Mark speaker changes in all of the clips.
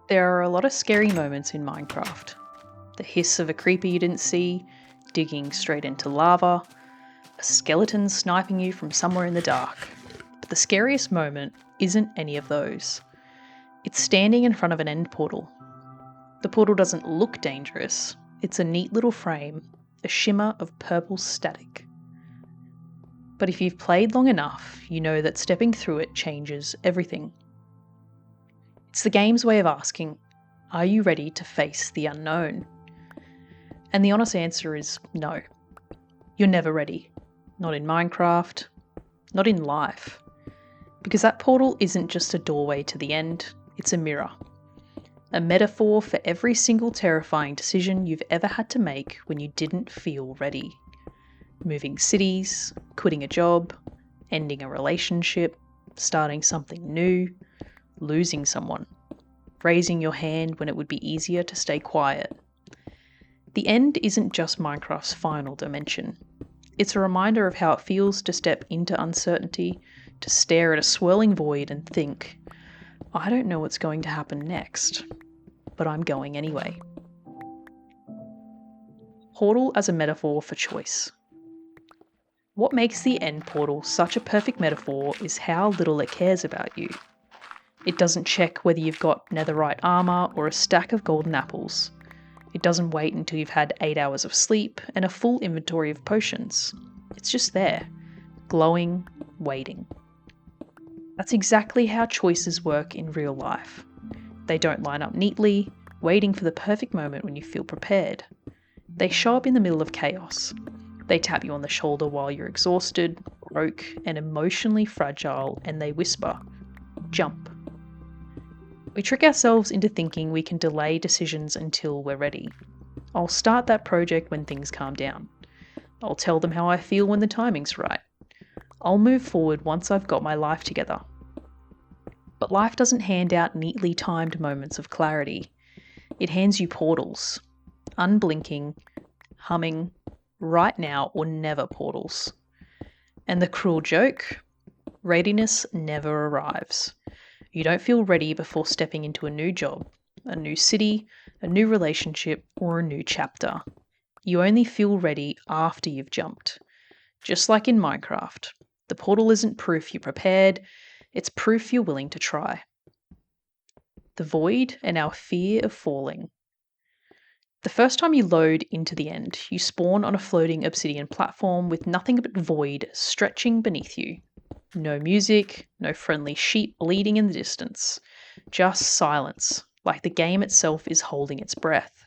Speaker 1: There are a lot of scary moments in Minecraft. The hiss of a creeper you didn't see, digging straight into lava, a skeleton sniping you from somewhere in the dark. But the scariest moment isn't any of those. It's standing in front of an end portal. The portal doesn't look dangerous. It's a neat little frame, a shimmer of purple static. But if you've played long enough, you know that stepping through it changes everything. It's the game's way of asking, are you ready to face the unknown? And the honest answer is no. You're never ready. Not in Minecraft, not in life. Because that portal isn't just a doorway to the end, it's a mirror. A metaphor for every single terrifying decision you've ever had to make when you didn't feel ready. Moving cities, quitting a job, ending a relationship, starting something new, losing someone, raising your hand when it would be easier to stay quiet. The end isn't just Minecraft's final dimension. It's a reminder of how it feels to step into uncertainty, to stare at a swirling void and think, I don't know what's going to happen next, but I'm going anyway. Portal as a metaphor for choice. What makes the end portal such a perfect metaphor is how little it cares about you. It doesn't check whether you've got netherite armor or a stack of golden apples. It doesn't wait until you've had 8 hours of sleep and a full inventory of potions. It's just there, glowing, waiting. That's exactly how choices work in real life. They don't line up neatly, waiting for the perfect moment when you feel prepared. They show up in the middle of chaos. They tap you on the shoulder while you're exhausted, broke, and emotionally fragile, and they whisper, jump. We trick ourselves into thinking we can delay decisions until we're ready. I'll start that project when things calm down. I'll tell them how I feel when the timing's right. I'll move forward once I've got my life together. But life doesn't hand out neatly timed moments of clarity. It hands you portals. Unblinking, humming, right now or never portals. And the cruel joke? Readiness never arrives. You don't feel ready before stepping into a new job, a new city, a new relationship, or a new chapter. You only feel ready after you've jumped. Just like in Minecraft, the portal isn't proof you're prepared, it's proof you're willing to try. The void and our fear of falling. The first time you load into the end, you spawn on a floating obsidian platform with nothing but void stretching beneath you. No music, no friendly sheep bleating in the distance. Just silence, like the game itself is holding its breath.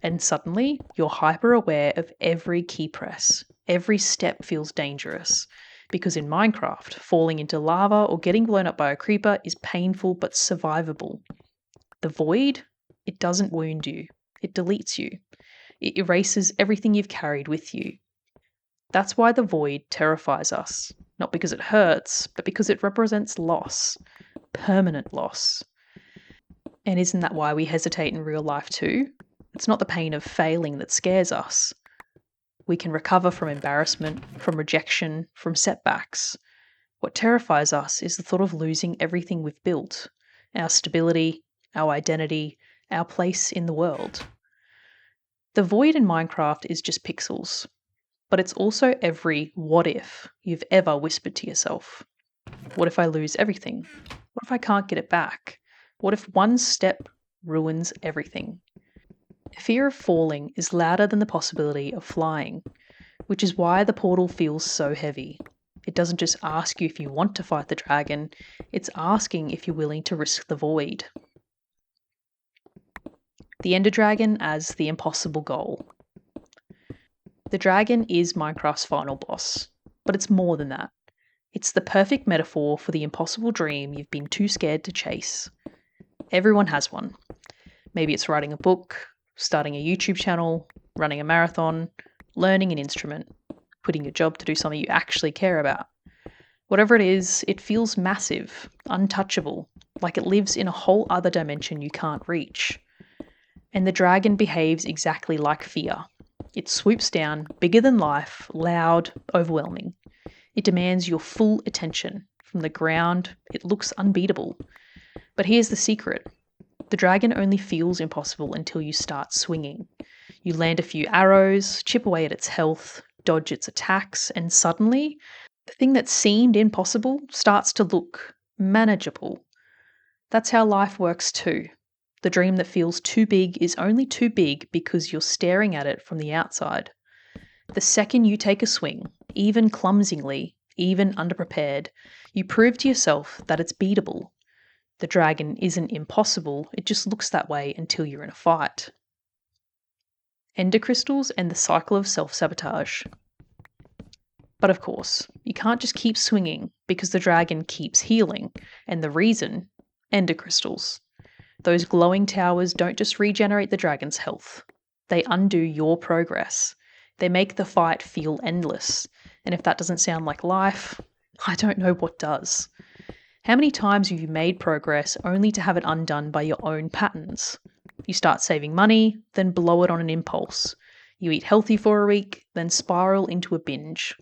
Speaker 1: And suddenly, you're hyper aware of every key press. Every step feels dangerous. Because in Minecraft, falling into lava or getting blown up by a creeper is painful but survivable. The void, it doesn't wound you. It deletes you. It erases everything you've carried with you. That's why the void terrifies us. Not because it hurts, but because it represents loss. Permanent loss. And isn't that why we hesitate in real life too? It's not the pain of failing that scares us. We can recover from embarrassment, from rejection, from setbacks. What terrifies us is the thought of losing everything we've built. Our stability, our identity, our place in the world. The void in Minecraft is just pixels, but it's also every what if you've ever whispered to yourself. What if I lose everything? What if I can't get it back? What if one step ruins everything? Fear of falling is louder than the possibility of flying, which is why the portal feels so heavy. It doesn't just ask you if you want to fight the dragon, it's asking if you're willing to risk the void. The Ender Dragon as the impossible goal. The dragon is Minecraft's final boss, but it's more than that. It's the perfect metaphor for the impossible dream you've been too scared to chase. Everyone has one. Maybe it's writing a book, starting a YouTube channel, running a marathon, learning an instrument, quitting your job to do something you actually care about. Whatever it is, it feels massive, untouchable, like it lives in a whole other dimension you can't reach. And the dragon behaves exactly like fear. It swoops down, bigger than life, loud, overwhelming. It demands your full attention. From the ground, it looks unbeatable. But here's the secret. The dragon only feels impossible until you start swinging. You land a few arrows, chip away at its health, dodge its attacks, and suddenly, the thing that seemed impossible starts to look manageable. That's how life works too. The dream that feels too big is only too big because you're staring at it from the outside. The second you take a swing, even clumsily, even underprepared, you prove to yourself that it's beatable. The dragon isn't impossible, it just looks that way until you're in a fight. Ender crystals and the cycle of self-sabotage. But of course, you can't just keep swinging because the dragon keeps healing, and the reason? Ender crystals. Those glowing towers don't just regenerate the dragon's health. They undo your progress. They make the fight feel endless, and if that doesn't sound like life, I don't know what does. How many times have you made progress only to have it undone by your own patterns? You start saving money, then blow it on an impulse. You eat healthy for a week, then spiral into a binge.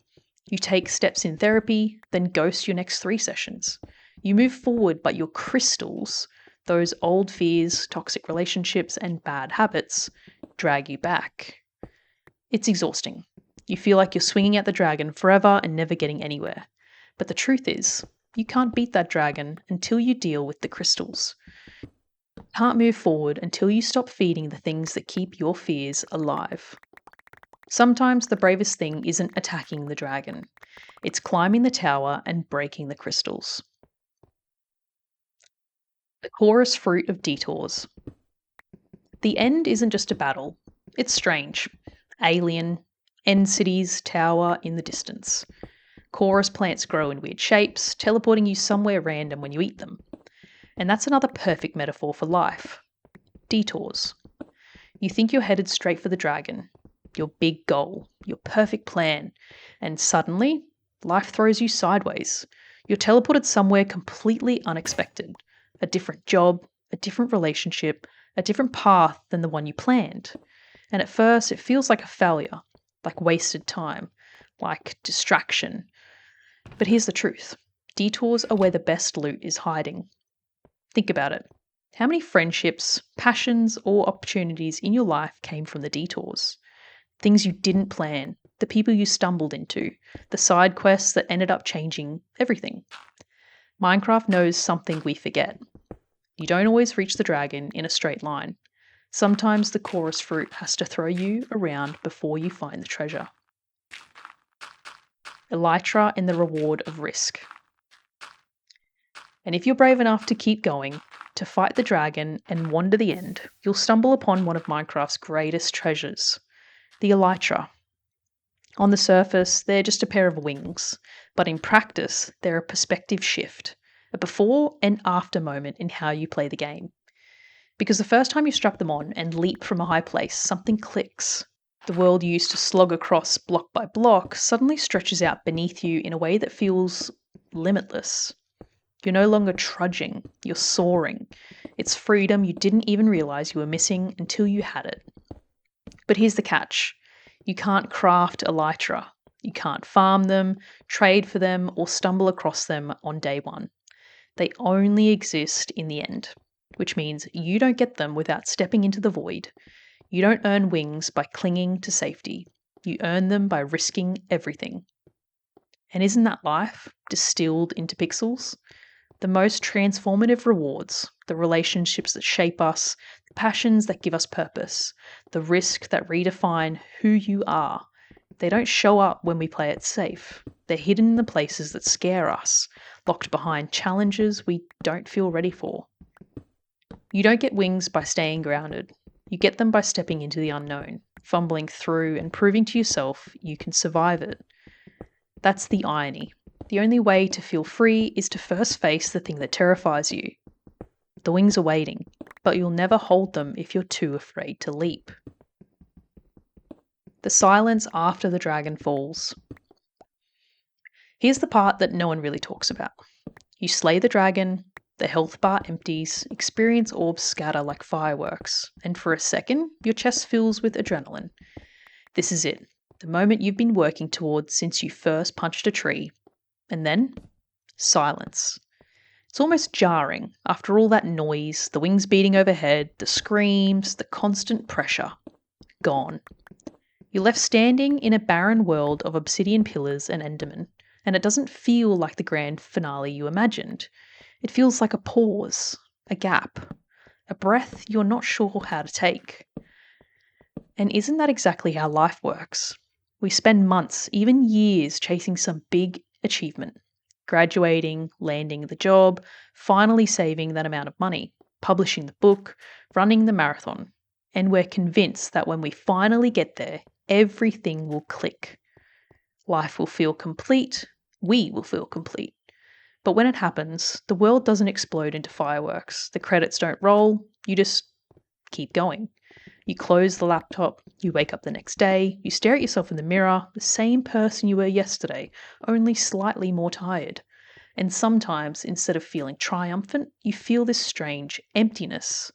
Speaker 1: You take steps in therapy, then ghost your next 3 sessions. You move forward, but your crystals, those old fears, toxic relationships, and bad habits, drag you back. It's exhausting. You feel like you're swinging at the dragon forever and never getting anywhere. But the truth is, you can't beat that dragon until you deal with the crystals. You can't move forward until you stop feeding the things that keep your fears alive. Sometimes the bravest thing isn't attacking the dragon. It's climbing the tower and breaking the crystals. The chorus fruit of detours. The end isn't just a battle. It's strange. Alien, end cities, tower in the distance. Chorus plants grow in weird shapes, teleporting you somewhere random when you eat them. And that's another perfect metaphor for life. Detours. You think you're headed straight for the dragon, your big goal, your perfect plan, and suddenly, life throws you sideways. You're teleported somewhere completely unexpected. A different job, a different relationship, a different path than the one you planned. And at first, it feels like a failure, like wasted time, like distraction. But here's the truth. Detours are where the best loot is hiding. Think about it. How many friendships, passions, or opportunities in your life came from the detours? Things you didn't plan, the people you stumbled into, the side quests that ended up changing everything. Minecraft knows something we forget. You don't always reach the dragon in a straight line. Sometimes the chorus fruit has to throw you around before you find the treasure. Elytra and the reward of risk. And if you're brave enough to keep going, to fight the dragon and wander the end, you'll stumble upon one of Minecraft's greatest treasures, the elytra. On the surface, they're just a pair of wings, but in practice, they're a perspective shift, a before and after moment in how you play the game. Because the first time you strap them on and leap from a high place, something clicks. The world you used to slog across block by block suddenly stretches out beneath you in a way that feels limitless. You're no longer trudging, you're soaring. It's freedom you didn't even realize you were missing until you had it. But here's the catch. You can't craft elytra. You can't farm them, trade for them, or stumble across them on day one. They only exist in the end, which means you don't get them without stepping into the void. You don't earn wings by clinging to safety. You earn them by risking everything. And isn't that life, distilled into pixels? The most transformative rewards, the relationships that shape us, the passions that give us purpose, the risk that redefine who you are. They don't show up when we play it safe. They're hidden in the places that scare us, locked behind challenges we don't feel ready for. You don't get wings by staying grounded. You get them by stepping into the unknown, fumbling through and proving to yourself you can survive it. That's the irony. The only way to feel free is to first face the thing that terrifies you. The wings are waiting, but you'll never hold them if you're too afraid to leap. The silence after the dragon falls. Here's the part that no one really talks about. You slay the dragon, the health bar empties, experience orbs scatter like fireworks, and for a second, your chest fills with adrenaline. This is it, the moment you've been working towards since you first punched a tree. And then, silence. It's almost jarring after all that noise, the wings beating overhead, the screams, the constant pressure. Gone. You're left standing in a barren world of obsidian pillars and Endermen, and it doesn't feel like the grand finale you imagined. It feels like a pause, a gap, a breath you're not sure how to take. And isn't that exactly how life works? We spend months, even years, chasing some big achievement. Graduating, landing the job, finally saving that amount of money, publishing the book, running the marathon. And we're convinced that when we finally get there, everything will click. Life will feel complete, we will feel complete. But when it happens, the world doesn't explode into fireworks, the credits don't roll, you just keep going. You close the laptop, you wake up the next day, you stare at yourself in the mirror, the same person you were yesterday, only slightly more tired. And sometimes, instead of feeling triumphant, you feel this strange emptiness.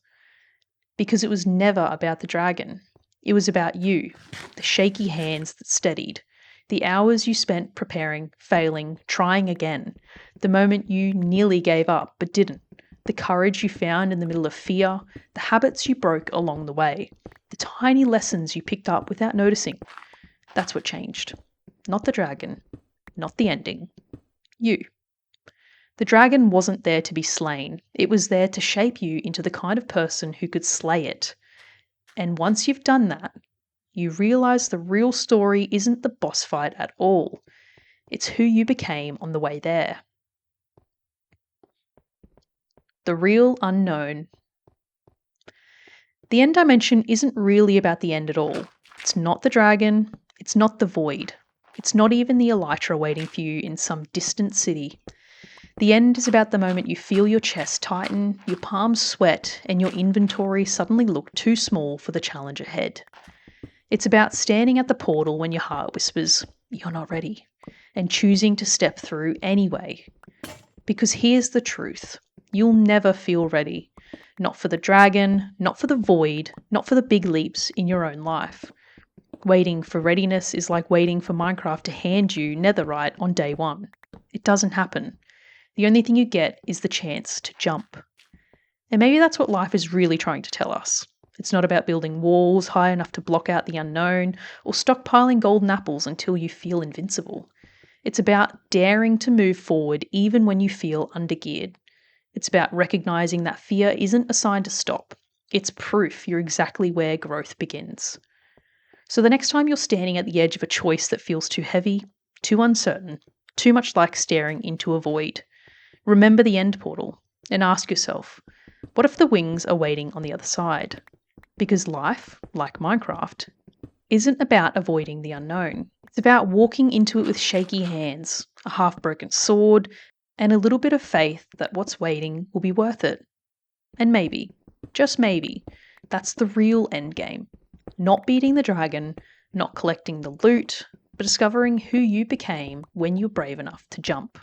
Speaker 1: Because it was never about the dragon. It was about you, the shaky hands that steadied, the hours you spent preparing, failing, trying again, the moment you nearly gave up but didn't, the courage you found in the middle of fear, the habits you broke along the way, the tiny lessons you picked up without noticing. That's what changed. Not the dragon, not the ending. You. The dragon wasn't there to be slain. It was there to shape you into the kind of person who could slay it. And once you've done that, you realize the real story isn't the boss fight at all. It's who you became on the way there. The real unknown. The end dimension isn't really about the end at all. It's not the dragon. It's not the void. It's not even the elytra waiting for you in some distant city. The end is about the moment you feel your chest tighten, your palms sweat, and your inventory suddenly look too small for the challenge ahead. It's about standing at the portal when your heart whispers, "You're not ready," and choosing to step through anyway. Because here's the truth. You'll never feel ready. Not for the dragon, not for the void, not for the big leaps in your own life. Waiting for readiness is like waiting for Minecraft to hand you netherite on day one. It doesn't happen. The only thing you get is the chance to jump. And maybe that's what life is really trying to tell us. It's not about building walls high enough to block out the unknown or stockpiling golden apples until you feel invincible. It's about daring to move forward even when you feel undergeared. It's about recognizing that fear isn't a sign to stop. It's proof you're exactly where growth begins. So the next time you're standing at the edge of a choice that feels too heavy, too uncertain, too much like staring into a void, remember the end portal and ask yourself, what if the wings are waiting on the other side? Because life, like Minecraft, isn't about avoiding the unknown. It's about walking into it with shaky hands, a half-broken sword, and a little bit of faith that what's waiting will be worth it. And maybe, just maybe, that's the real end game. Not beating the dragon, not collecting the loot, but discovering who you became when you're brave enough to jump.